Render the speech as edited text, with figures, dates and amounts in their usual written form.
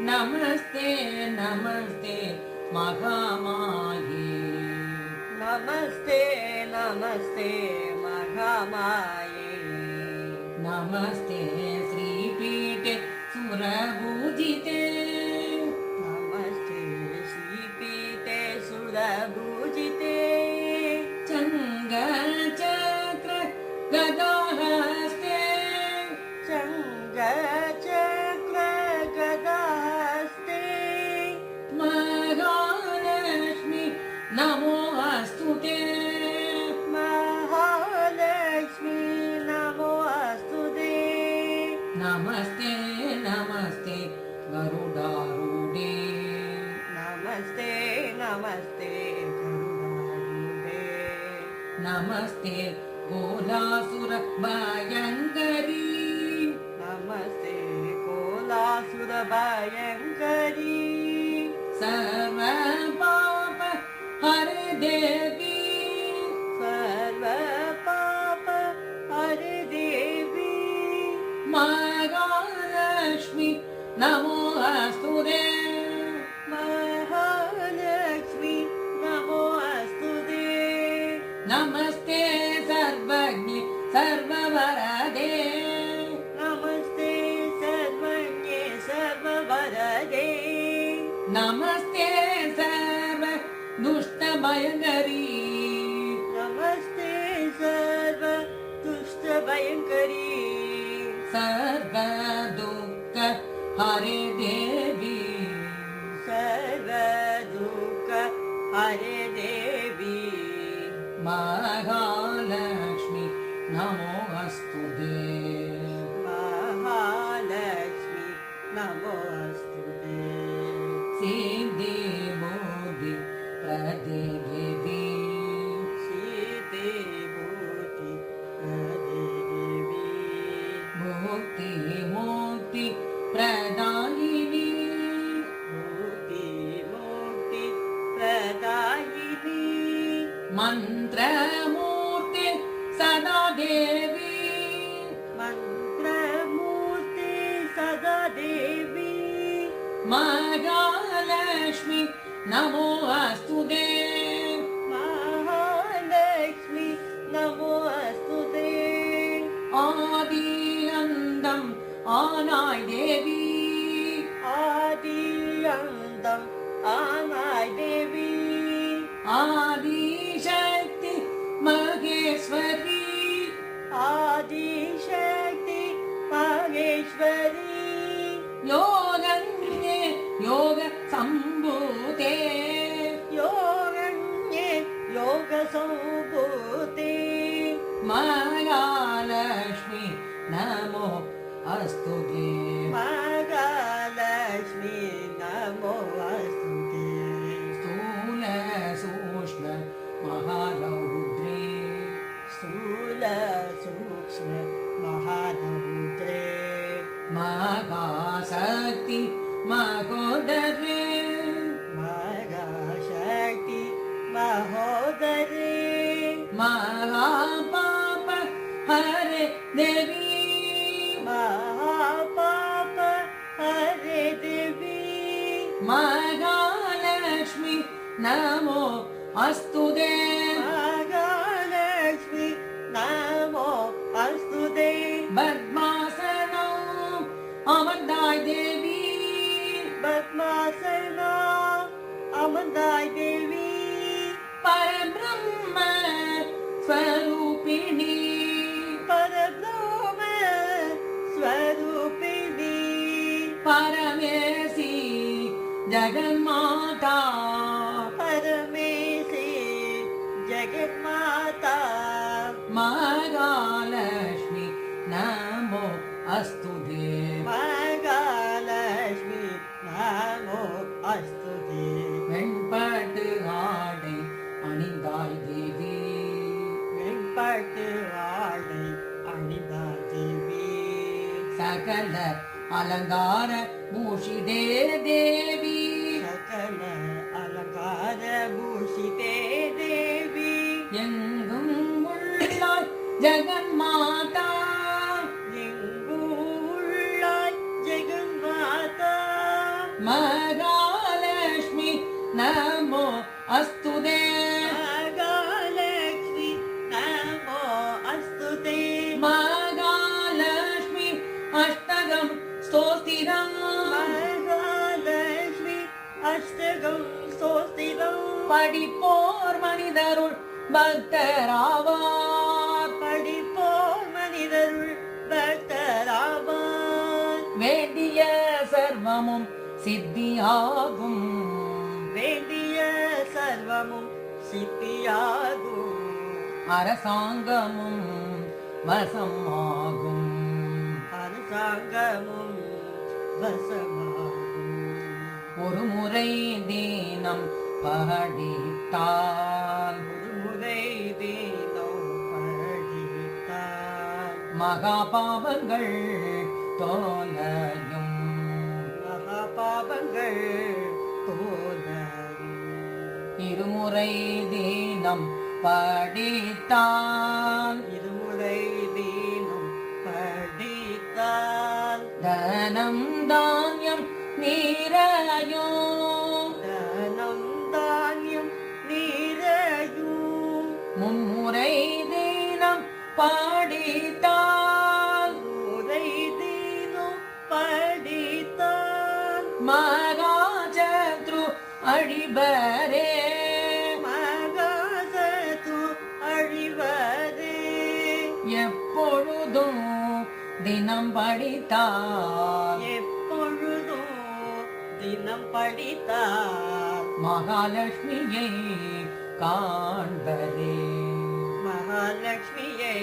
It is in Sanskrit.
नमस्ते नमस्ते महामाये नमस्ते नमस्ते महामाये नमस्ते श्रीपीठे सुरपूजिते नमस्ते श्रीपीठे सुरपूजिते चङ्गचक्र गदाहस्ते चङ्गचक्र गदाहस्ते महालक्ष्मी नमोऽस्तुते महालक्ष्मी नमोऽस्तुते नमस्ते नमस्ते गरुडारूढे नमस्ते नमस्ते गरुडारूढे नमस्ते कोलासुरभयङ्करी नमस्ते कोलासुरभयङ्करी सर्वपाप हरे देवी सर्वपाप हरे देवी महालक्ष्मी नमोऽस्तुते महालक्ष्मी नमोऽस्तुते नमस्ते सर्वज्ञे सर्ववरदे नमस्ते सर्वज्ञे सर्ववरदे नमस्ते सर्व दुष्टभयङ्करी नमस्ते सर्व दुष्टभयङ्करी सर्व दुःख हरे देवी सर्व दुःख हरे देवी महालक्ष्मी नमोऽस्तुते महालक्ष्मी नमोऽस्तुते सिद्धि बुद्धि प्रदे देवी सीते भूति प्रदे देवी मुक्ति मुक्ति प्रदायिनी भूति मुक्ति प्रदायिनी मन्त्रमूर्ति सदा देवी मन्त्रमूर्ति सदा देवी महालक्ष्मी नमोऽस्तुते महालक्ष्मी नमोऽस्तुते आदि अन्तम् आनाय देवी आदि अन्तम् आनाय देवी आदिशक्ति महेश्वरी आदिशक्ति महेश्वरी योगन्ये योग सम्भूते योगन्ये योगसम्भूते महालक्ष्मी नमो अस्तुते महालक्ष्मी नमोऽस्तुते स्थूल सूक्ष्म महारौद्रे स्थूल सूक्ष्म महारौद्रे महाशक्ति महोदरे महाशक्ति महोदरे महापाप हरे देवी महापाप हरे देवी महालक्ष्मी नमो अस्तुते महालक्ष्मी नमो अस्तुते पद्मासनो अमर्दाय देवी पद्मासना अमृताय देवी परब्रह्म स्वरूपिणी परब्रह्म स्वरूपिणी परमेशी जगन्माता परमेशी जगन्माता महालक्ष्मी नमो अस्तुते महालक्ष्मी नमो अस्तुते வெண்பட்டு ஆடை அணிந்தாய் தேவி வெண்பட்டு ஆடை அணிந்தாய் தேவி சகல அலங்கார பூஷிதே தேவி सकल अलंकार भूषिते देवी எங்கும் உள்ளாய் ஜெகன்மாதா மகாலட்சுமி நமோ அஸ்துதே மகாலட்சுமி நமோ அஸ்துதே மகாலட்சுமி அஷ்டகம் ஸ்தோத்திரம் மகாலட்சுமி அஷ்டகம் ஸ்தோத்திரம் படிப்போர் மனிதருள் பக்தராவார் படிப்போர் மனிதருள் பக்தராவார் வேண்டிய சர்வமும் சித்தியாகும் வேண்டிய சர்வமும் சித்தியாகும் அரசாங்கமும் வசமாகும் அரசாங்கமும் வசமாகும் ஒரு முறை தினம் படித்தால் ஒரு முறை தினம் படித்தால் மகா பாவங்கள் தோலையும் மகாபாபங்கள் தோலையும் இருமுறை தினம் படித்தால் இருமுறை தினம் படித்தால் தனம் தானியம் நீரையும் தனம் தானியம் நீரையும் மும்முறை தினம் படித்தால் முறை தினம் படித்தால் மகாசத்ரு அழிபரே மகாசத்து அழிவதே எப்பொழுதும் தினம் படித்தால் எப்பொழுதும் தினம் படித்தால் மகாலட்சுமியை காண்பரே மகாலட்சுமியை